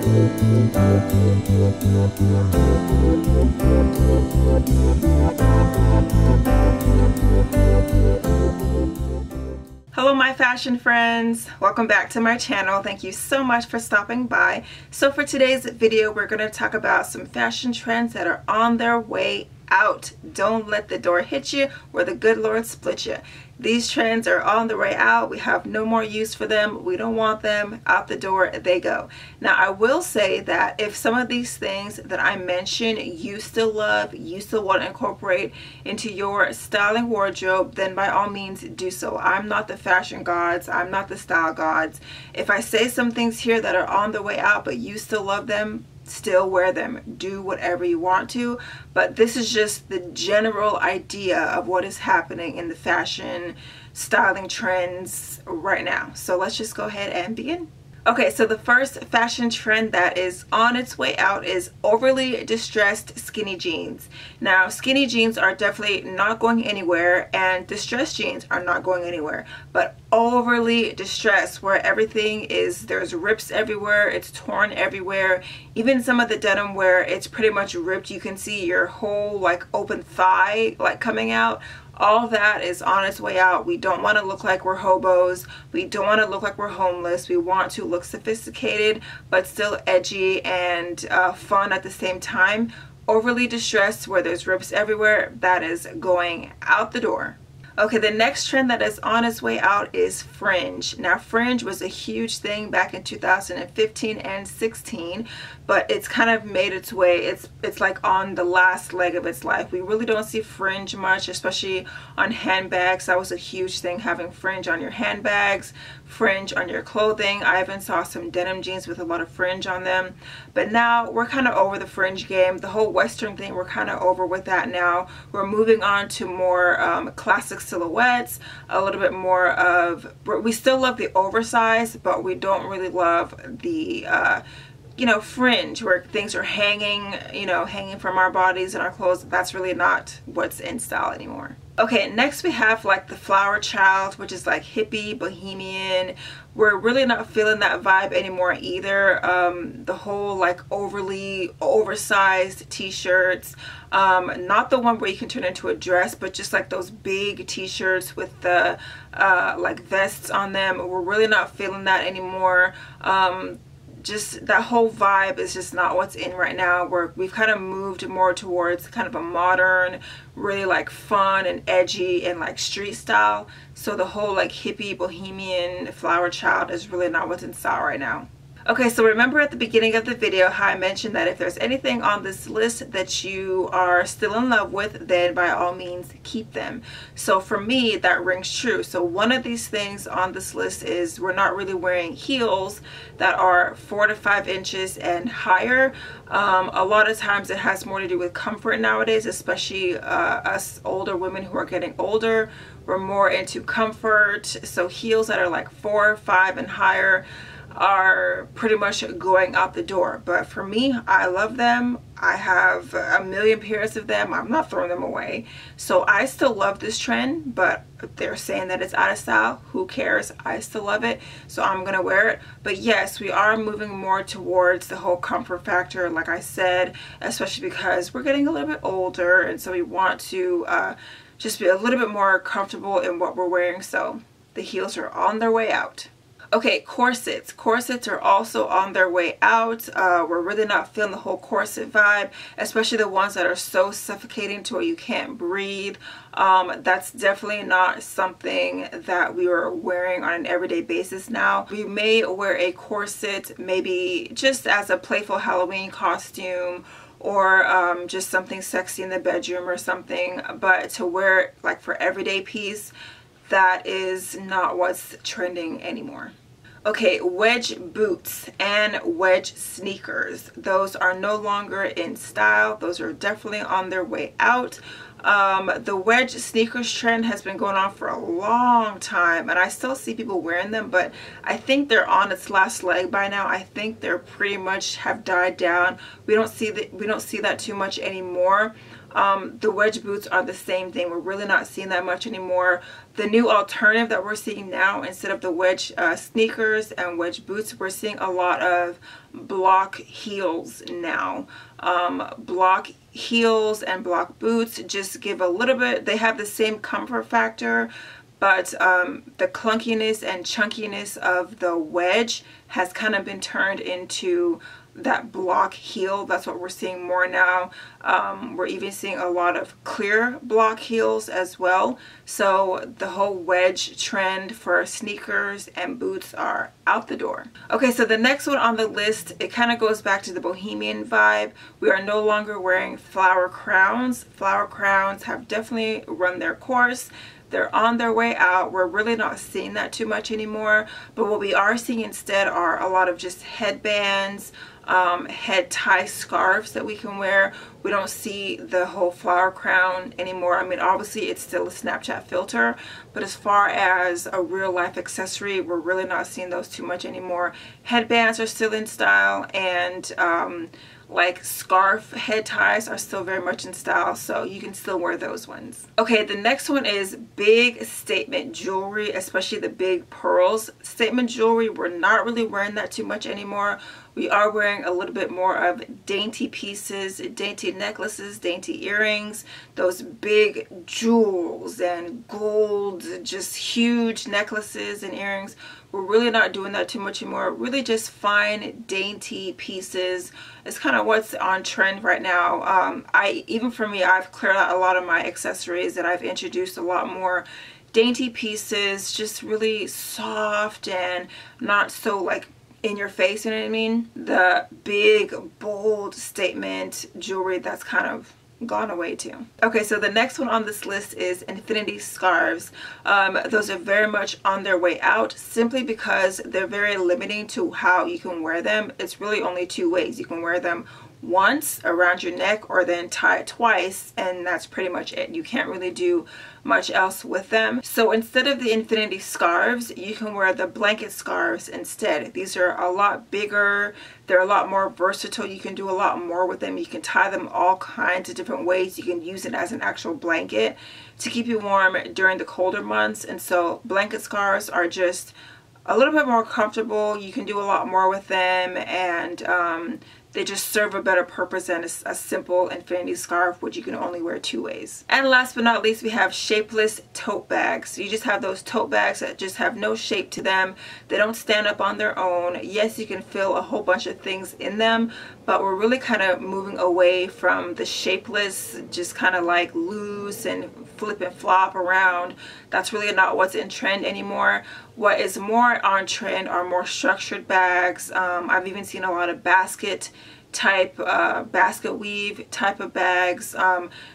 Hello my fashion friends, welcome back to my channel. Thank you so much for stopping by. So for today's video we're going to talk about some fashion trends that are on their way out. Don't let the door hit you or the good Lord split you. These trends are on the way out. We have no more use for them. We don't want them. Out the door they go. Now I will say that if some of these things that I mentioned you still love, you still want to incorporate into your styling wardrobe, then by all means do so. I'm not the fashion gods. I'm not the style gods. If I say some things here that are on the way out but you still love them, still wear them. Do whatever you want to, but this is just the general idea of what is happening in the fashion styling trends right now. So let's just go ahead and begin. Okay, so the first fashion trend that is on its way out is overly distressed skinny jeans. Now, skinny jeans are definitely not going anywhere, and distressed jeans are not going anywhere, but overly distressed where everything is, there's rips everywhere, it's torn everywhere. Even some of the denim where it's pretty much ripped, you can see your whole like open thigh like coming out. All that is on its way out. We don't want to look like we're hobos. We don't want to look like we're homeless. We want to look sophisticated but still edgy and fun at the same time. Overly distressed where there's rips everywhere, that is going out the door. Okay, the next trend that is on its way out is fringe. Now, fringe was a huge thing back in 2015 and 16, but it's kind of made its way. It's like on the last leg of its life. We really don't see fringe much, especially on handbags. That was a huge thing, having fringe on your handbags, fringe on your clothing. I even saw some denim jeans with a lot of fringe on them. But now we're kind of over the fringe game. The whole Western thing, we're kind of over with that now. We're moving on to more classic silhouettes, a little bit more of, we still love the oversized, but we don't really love the you know, fringe where things are hanging, you know, hanging from our bodies and our clothes. That's really not what's in style anymore. Okay, next we have like the flower child, which is like hippie, bohemian. We're really not feeling that vibe anymore either. The whole like overly oversized t-shirts, not the one where you can turn into a dress, but just like those big t-shirts with the like vests on them. We're really not feeling that anymore. Just that whole vibe is just not what's in right now. We've kind of moved more towards kind of a modern, really like fun and edgy and like street style. So the whole like hippie bohemian flower child is really not what's in style right now. Okay, so remember at the beginning of the video how I mentioned that if there's anything on this list that you are still in love with, then by all means keep them. So for me, that rings true. So one of these things on this list is we're not really wearing heels that are 4 to 5 inches and higher. A lot of times it has more to do with comfort nowadays, especially us older women who are getting older. We're more into comfort. So heels that are like 4, 5 and higher are pretty much going out the door. But for me, I love them. I have a million pairs of them. I'm not throwing them away. So I still love this trend, but if they're saying that it's out of style, who cares? I still love it, so I'm gonna wear it. But yes, we are moving more towards the whole comfort factor, like I said, especially because we're getting a little bit older, and so we want to just be a little bit more comfortable in what we're wearing. So the heels are on their way out. Okay, corsets. Corsets are also on their way out. We're really not feeling the whole corset vibe, especially the ones that are so suffocating to where you can't breathe. That's definitely not something that we are wearing on an everyday basis now. We may wear a corset maybe just as a playful Halloween costume, or just something sexy in the bedroom or something, but to wear it like for everyday piece, that is not what's trending anymore. Okay, wedge boots and wedge sneakers. Those are no longer in style. Those are definitely on their way out. The wedge sneakers trend has been going on for a long time, and I still see people wearing them, but I think they're on its last leg by now. I think they're pretty much have died down. We don't see that too much anymore. The wedge boots are the same thing. We're really not seeing that much anymore. The new alternative that we're seeing now, instead of the wedge sneakers and wedge boots, we're seeing a lot of block heels now. Block heels and block boots just give a little bit, they have the same comfort factor, but the clunkiness and chunkiness of the wedge has kind of been turned into that block heel. That's what we're seeing more now. We're even seeing a lot of clear block heels as well. So the whole wedge trend for sneakers and boots are out the door. Okay, so the next one on the list, it kind of goes back to the Bohemian vibe. We are no longer wearing flower crowns. Flower crowns have definitely run their course. They're on their way out. We're really not seeing that too much anymore. But what we are seeing instead are a lot of just headbands, head tie scarves that we can wear. We don't see the whole flower crown anymore. I mean, obviously it's still a Snapchat filter, but as far as a real life accessory, we're really not seeing those too much anymore. Headbands are still in style, and like scarf head ties are still very much in style, so you can still wear those ones. Okay, the next one is big statement jewelry, especially the big pearls. Statement jewelry, we're not really wearing that too much anymore. We are wearing a little bit more of dainty pieces, dainty necklaces, dainty earrings, those big jewels and gold, just huge necklaces and earrings. We're really not doing that too much anymore. Really just fine, dainty pieces. It's kind of what's on trend right now. Even for me, I've cleared out a lot of my accessories and I've introduced a lot more dainty pieces, just really soft and not so like in your face, you know what I mean? The big, bold statement jewelry, that's kind of gone away too. Okay, so the next one on this list is infinity scarves. Those are very much on their way out, simply because they're very limiting to how you can wear them. It's really only two ways. You can wear them once around your neck or then tie it twice, and that's pretty much it. You can't really do much else with them. So instead of the infinity scarves, you can wear the blanket scarves instead. These are a lot bigger, they're a lot more versatile. You can do a lot more with them. You can tie them all kinds of different ways. You can use it as an actual blanket to keep you warm during the colder months. And so blanket scarves are just a little bit more comfortable. You can do a lot more with them, and they just serve a better purpose than a simple infinity scarf, which you can only wear two ways. And last but not least, we have shapeless tote bags. So you just have those tote bags that just have no shape to them. They don't stand up on their own. Yes, you can fill a whole bunch of things in them, but we're really kind of moving away from the shapeless, just kind of like loose and flip and flop around. That's really not what's in trend anymore. What is more on trend are more structured bags. I've even seen a lot of basket type, basket weave type of bags,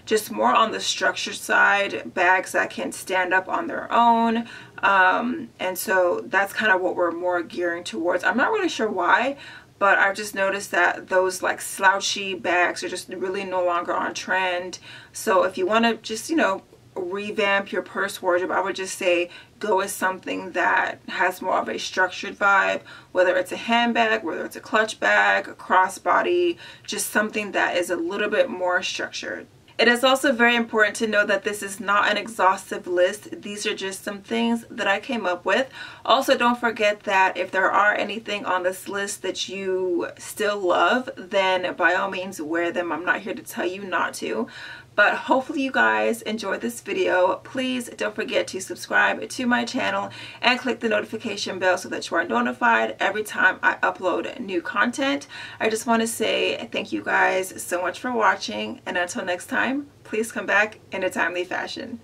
just more on the structured side, bags that can stand up on their own. And so that's kind of what we're more gearing towards. I'm not really sure why, but I've just noticed that those like slouchy bags are just really no longer on trend. So if you want to just, you know, revamp your purse wardrobe, I would just say go with something that has more of a structured vibe, whether it's a handbag, whether it's a clutch bag, a crossbody, just something that is a little bit more structured. It is also very important to know that this is not an exhaustive list. These are just some things that I came up with. Also, don't forget that if there are anything on this list that you still love, then by all means wear them. I'm not here to tell you not to. But hopefully you guys enjoyed this video. Please don't forget to subscribe to my channel and click the notification bell so that you are notified every time I upload new content. I just want to say thank you guys so much for watching, and until next time, please come back in a timely fashion.